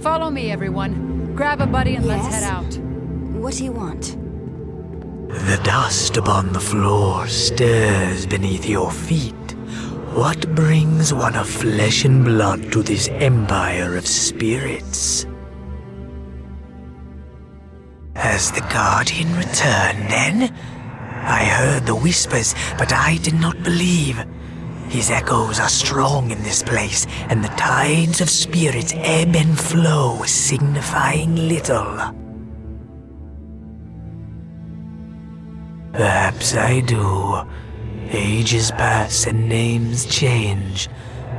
Follow me, everyone. Grab a buddy and let's head out. What do you want? The dust upon the floor stirs beneath your feet. What brings one of flesh and blood to this empire of spirits? Has the Guardian returned, then? I heard the whispers, but I did not believe. His echoes are strong in this place, and the tides of spirits ebb and flow, signifying little. Perhaps I do. Ages pass and names change.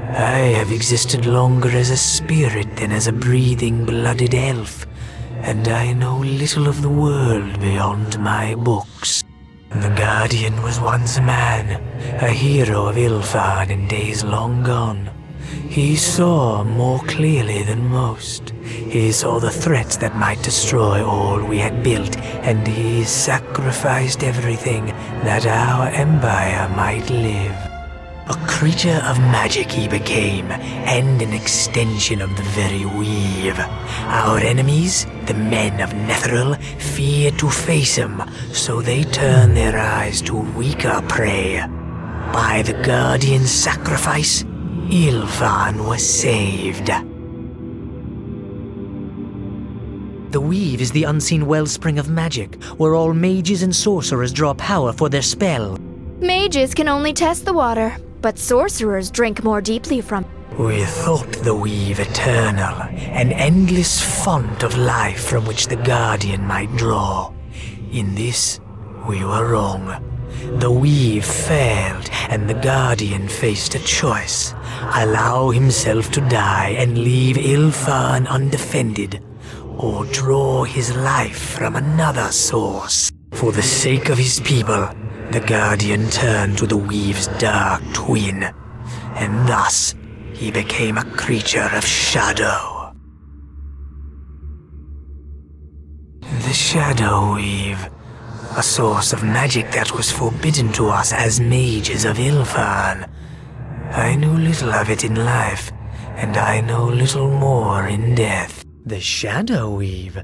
I have existed longer as a spirit than as a breathing, blooded elf, and I know little of the world beyond my books. The Guardian was once a man, a hero of Illefarn in days long gone. He saw more clearly than most. He saw the threats that might destroy all we had built, and he sacrificed everything that our empire might live. A creature of magic he became, and an extension of the very weave. Our enemies, the men of Netheril, feared to face him, so they turned their eyes to weaker prey. By the Guardian's sacrifice, Illefarn was saved. The weave is the unseen wellspring of magic, where all mages and sorcerers draw power for their spell. Mages can only test the water, but sorcerers drink more deeply from. We thought the weave eternal, an endless font of life from which the Guardian might draw. In this, we were wrong. The weave failed, and the Guardian faced a choice. Allow himself to die and leave Illefarn undefended, or draw his life from another source. For the sake of his people, the Guardian turned to the weave's dark twin, and thus he became a creature of shadow. The Shadow Weave, a source of magic that was forbidden to us as mages of Illefarn. I knew little of it in life, and I know little more in death. The Shadow Weave?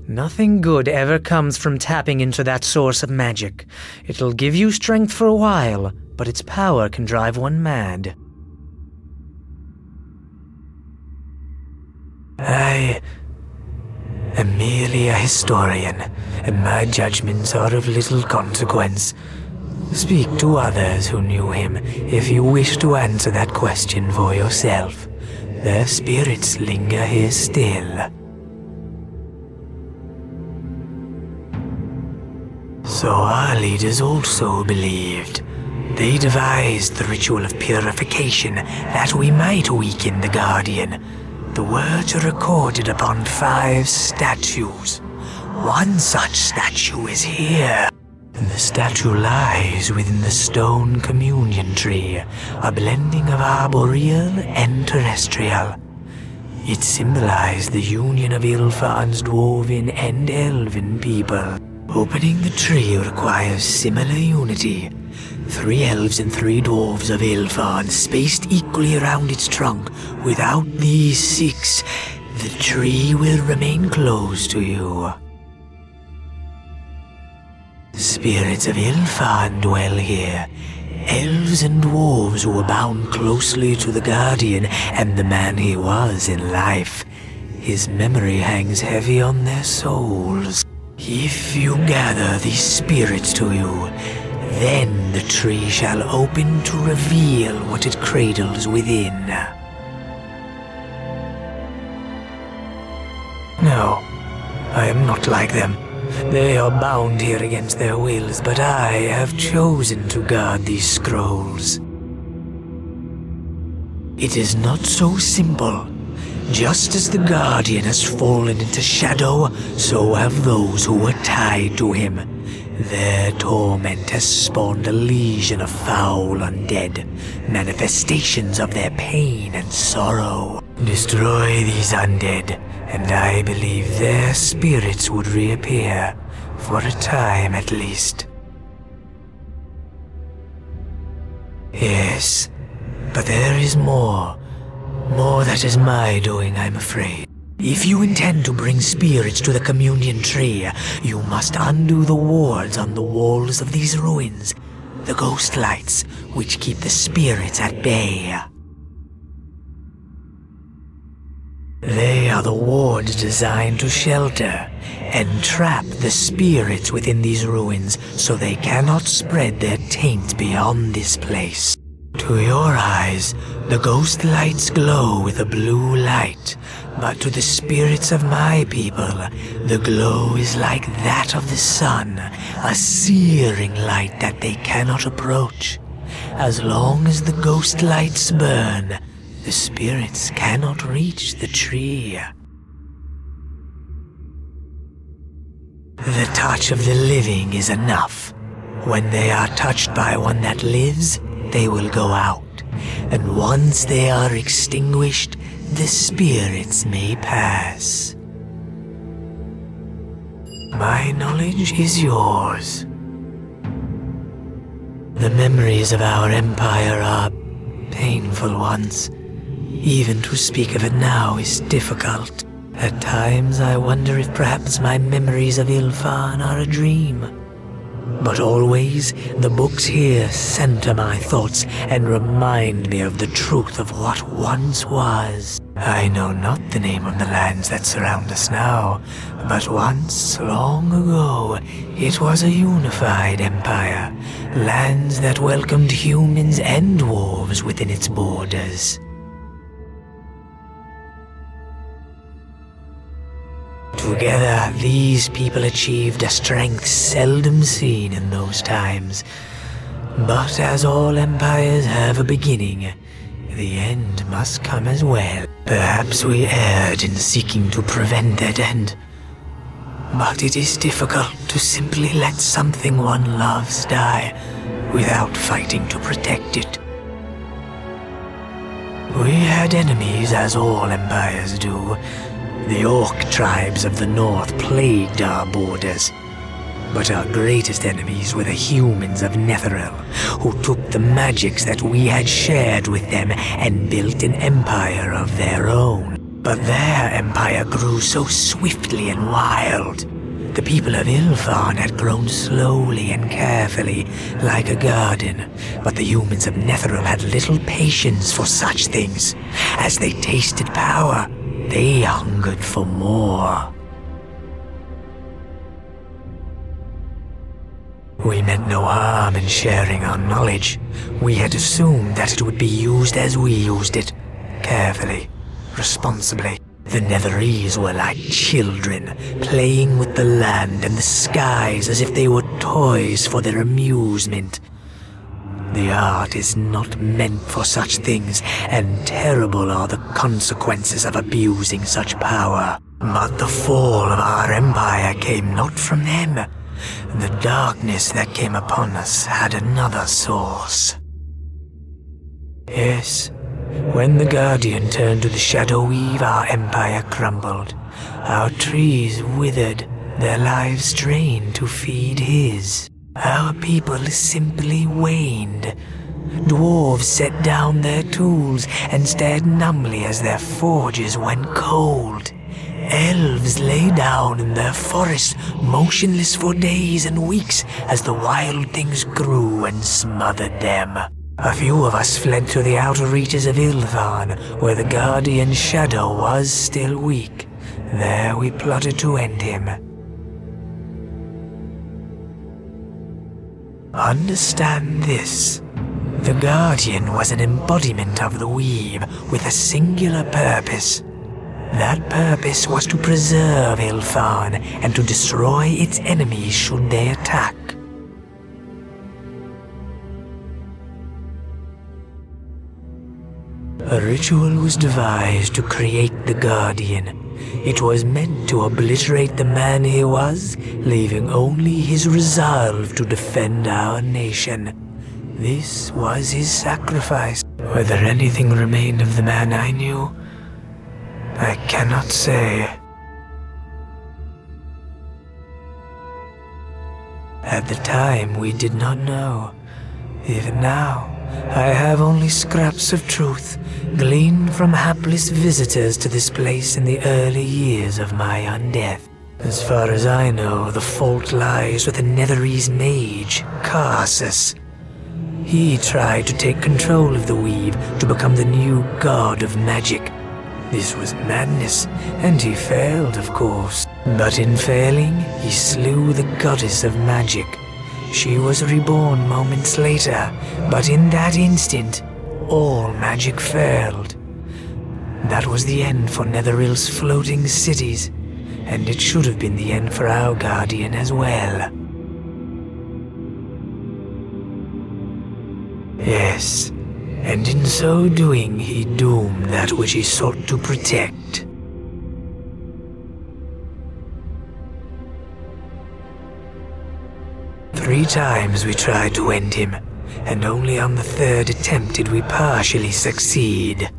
Nothing good ever comes from tapping into that source of magic. It'll give you strength for a while, but its power can drive one mad. I am merely a historian, and my judgments are of little consequence. Speak to others who knew him if you wish to answer that question for yourself. Their spirits linger here still. So our leaders also believed. They devised the ritual of purification that we might weaken the Guardian. The words are recorded upon 5 statues. One such statue is here. The statue lies within the stone communion tree, a blending of arboreal and terrestrial. It symbolized the union of Illefarn's dwarven and elven people. Opening the tree requires similar unity. 3 elves and 3 dwarves of Illefarn spaced equally around its trunk. Without these 6, the tree will remain closed to you. Spirits of Illefarn dwell here. Elves and dwarves who were bound closely to the Guardian and the man he was in life. His memory hangs heavy on their souls. If you gather these spirits to you, then the tree shall open to reveal what it cradles within. No, I am not like them. They are bound here against their wills, but I have chosen to guard these scrolls. It is not so simple. Just as the Guardian has fallen into shadow, so have those who were tied to him. Their torment has spawned a legion of foul undead, manifestations of their pain and sorrow. Destroy these undead, and I believe their spirits would reappear, for a time at least. Yes, but there is more. More that is my doing, I'm afraid. If you intend to bring spirits to the communion tree, you must undo the wards on the walls of these ruins, the ghost lights which keep the spirits at bay. They are the wards designed to shelter and trap the spirits within these ruins so they cannot spread their taint beyond this place. To your eyes, the ghost lights glow with a blue light, but to the spirits of my people, the glow is like that of the sun, a searing light that they cannot approach. As long as the ghost lights burn, the spirits cannot reach the tree. The touch of the living is enough. When they are touched by one that lives, they will go out, and once they are extinguished, the spirits may pass. My knowledge is yours. The memories of our empire are painful ones. Even to speak of it now is difficult. At times I wonder if perhaps my memories of Illefarn are a dream. But always, the books here center my thoughts and remind me of the truth of what once was. I know not the name of the lands that surround us now, but once, long ago, it was a unified empire, lands that welcomed humans and dwarves within its borders. Together, these people achieved a strength seldom seen in those times. But as all empires have a beginning, the end must come as well. Perhaps we erred in seeking to prevent that end. But it is difficult to simply let something one loves die without fighting to protect it. We had enemies, as all empires do. The orc tribes of the north plagued our borders. But our greatest enemies were the humans of Netheril, who took the magics that we had shared with them and built an empire of their own. But their empire grew so swiftly and wild. The people of Illefarn had grown slowly and carefully, like a garden, but the humans of Netheril had little patience for such things. As they tasted power, they hungered for more. We meant no harm in sharing our knowledge. We had assumed that it would be used as we used it, carefully, responsibly. The Netherese were like children, playing with the land and the skies as if they were toys for their amusement. The art is not meant for such things, and terrible are the consequences of abusing such power. But the fall of our empire came not from them. The darkness that came upon us had another source. Yes, when the Guardian turned to the Shadow Weave, our empire crumbled. Our trees withered, their lives drained to feed his. Our people simply waned. Dwarves set down their tools and stared numbly as their forges went cold. Elves lay down in their forests, motionless for days and weeks as the wild things grew and smothered them. A few of us fled to the outer reaches of Illefarn, where the Guardian's shadow was still weak. There we plotted to end him. Understand this. The Guardian was an embodiment of the Weave with a singular purpose. That purpose was to preserve Illefarn and to destroy its enemies should they attack. A ritual was devised to create the Guardian. It was meant to obliterate the man he was, leaving only his resolve to defend our nation. This was his sacrifice. Whether anything remained of the man I knew, I cannot say. At the time, we did not know. Even now, I have only scraps of truth, gleaned from hapless visitors to this place in the early years of my undeath. As far as I know, the fault lies with the Netherese mage, Carsus. He tried to take control of the weave to become the new god of magic. This was madness, and he failed, of course. But in failing, he slew the goddess of magic. She was reborn moments later, but in that instant, all magic failed. That was the end for Netherill's floating cities, and it should have been the end for our guardian as well. Yes, and in so doing he doomed that which he sought to protect. Three times we tried to end him, and only on the third attempt did we partially succeed.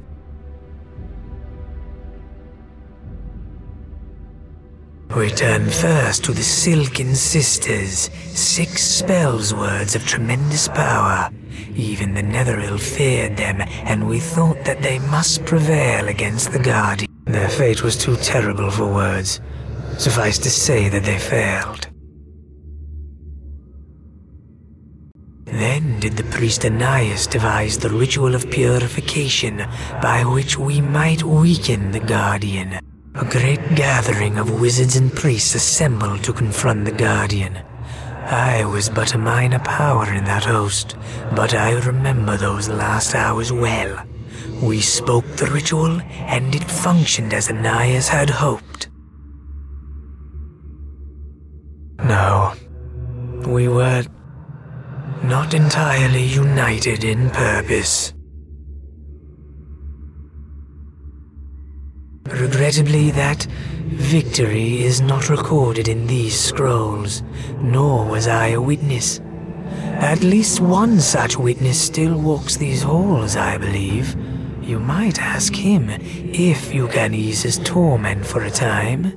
We turned first to the Silken Sisters, 6 spells words of tremendous power. Even the Netheril feared them, and we thought that they must prevail against the Guardian. Their fate was too terrible for words. Suffice to say that they failed. Then did the priest Ananias devise the ritual of purification by which we might weaken the Guardian. A great gathering of wizards and priests assembled to confront the Guardian. I was but a minor power in that host, but I remember those last hours well. We spoke the ritual, and it functioned as Ananias had hoped. No, we were not entirely united in purpose. Regrettably, that victory is not recorded in these scrolls, nor was I a witness. At least one such witness still walks these halls, I believe. You might ask him if you can ease his torment for a time.